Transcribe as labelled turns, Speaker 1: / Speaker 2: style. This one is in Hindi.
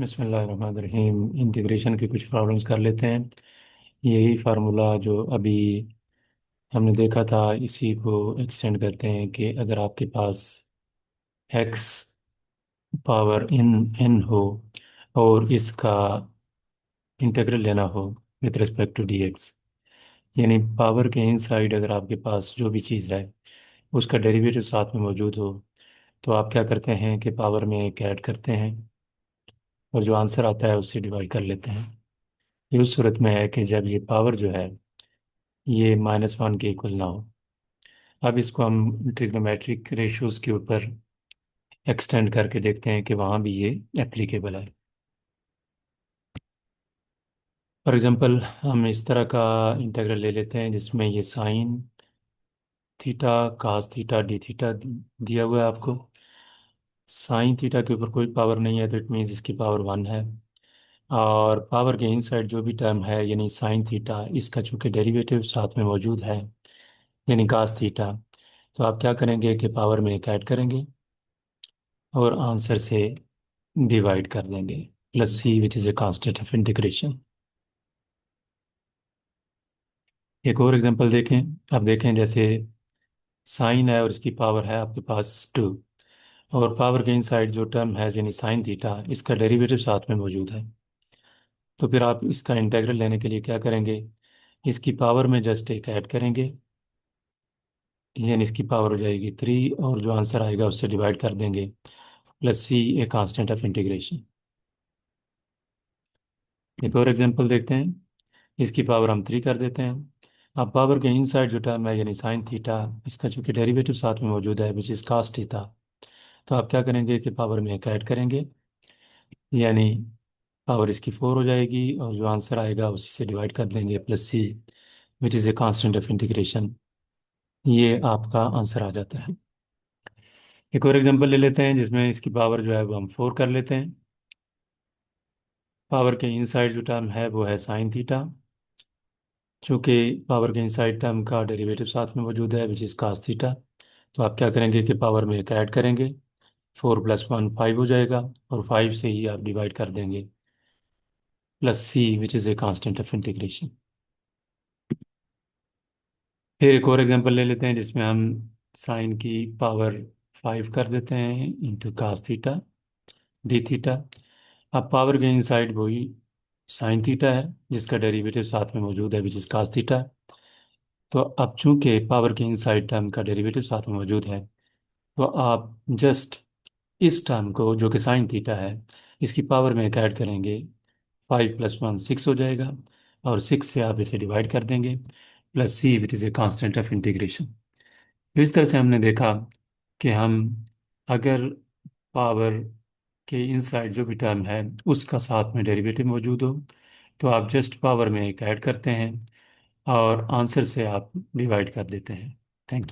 Speaker 1: बिस्मिल्लाहिर्रहमानिर्रहीम। इंटीग्रेशन की कुछ प्रॉब्लम्स कर लेते हैं। यही फार्मूला जो अभी हमने देखा था, इसी को एक्सटेंड करते हैं कि अगर आपके पास एक्स पावर इन एन हो और इसका इंटीग्रल लेना हो with respect to d x, यानी पावर के इन साइड अगर आपके पास जो भी चीज़ है उसका डेरिवेटिव साथ में मौजूद हो, तो आप क्या करते हैं कि पावर में एक ऐड करते हैं और जो आंसर आता है उससे डिवाइड कर लेते हैं। ये उस सूरत में है कि जब ये पावर जो है ये -1 के इक्वल ना हो। अब इसको हम ट्रिग्नोमेट्रिक रेशियोज के ऊपर एक्सटेंड करके देखते हैं कि वहाँ भी ये एप्लीकेबल है। फॉर एग्जांपल हम इस तरह का इंटीग्रल ले लेते हैं जिसमें ये sine theta cos theta d theta दिया हुआ है आपको। साइन थीटा के ऊपर कोई पावर नहीं है, तो इट मीन्स इसकी पावर 1 है। और पावर के इनसाइड जो भी टर्म है यानी साइन थीटा, इसका चूंकि डेरिवेटिव साथ में मौजूद है यानी कास थीटा, तो आप क्या करेंगे कि पावर में एक ऐड करेंगे और आंसर से डिवाइड कर देंगे, plus c which is a constant of integration. एक और एग्जांपल देखें। अब देखें जैसे साइन है और इसकी पावर है आपके पास 2, और पावर के इनसाइड जो टर्म है यानी साइन थीटा, इसका डेरिवेटिव साथ में मौजूद है। तो फिर आप इसका इंटीग्रल लेने के लिए क्या करेंगे, इसकी पावर में जस्ट एक ऐड करेंगे, यानी इसकी पावर हो जाएगी 3 और जो आंसर आएगा उससे डिवाइड कर देंगे, plus c a constant of integration. एक और एग्जांपल देखते हैं। इसकी पावर हम 3 कर देते हैं। अब पावर के इनसाइड जो टर्म है यानी साइन थीटा, इसका चूंकि डेरिवेटिव साथ में मौजूद है विच इज़ कास थीटा, तो आप क्या करेंगे कि पावर में एक ऐड करेंगे, यानी पावर इसकी 4 हो जाएगी और जो आंसर आएगा उसी से डिवाइड कर देंगे, plus c which is a constant of integration. ये आपका आंसर आ जाता है। एक और एग्जांपल ले लेते हैं जिसमें इसकी पावर जो है वो हम 4 कर लेते हैं। पावर के इनसाइड जो टर्म है वो है साइन थीटा। चूंकि पावर के इनसाइड टर्म का डेरिवेटिव साथ में मौजूद है विच इज़ कास थीटा, तो आप क्या करेंगे कि पावर में एक ऐड करेंगे, 4 + 1 5 हो जाएगा और 5 से ही आप डिवाइड कर देंगे, plus c which is a constant of integration. फिर एक और एग्जांपल ले लेते हैं जिसमें हम साइन की पावर 5 कर देते हैं into cos theta d theta. अब पावर के इनसाइड वही साइन थीटा है जिसका डेरिवेटिव साथ में मौजूद है विच इज़ कास थीटा। तो अब चूंकि पावर के इनसाइड टर्म का डेरिवेटिव साथ में मौजूद है, तो आप जस्ट इस टर्म को जो कि साइन थीटा है इसकी पावर में एक ऐड करेंगे, 5 + 1 6 हो जाएगा और 6 से आप इसे डिवाइड कर देंगे, plus c which is a constant of integration. तो इस तरह से हमने देखा कि हम अगर पावर के इनसाइड जो भी टर्म है उसका साथ में डेरिवेटिव मौजूद हो, तो आप जस्ट पावर में एक ऐड करते हैं और आंसर से आप डिवाइड कर देते हैं। Thank you.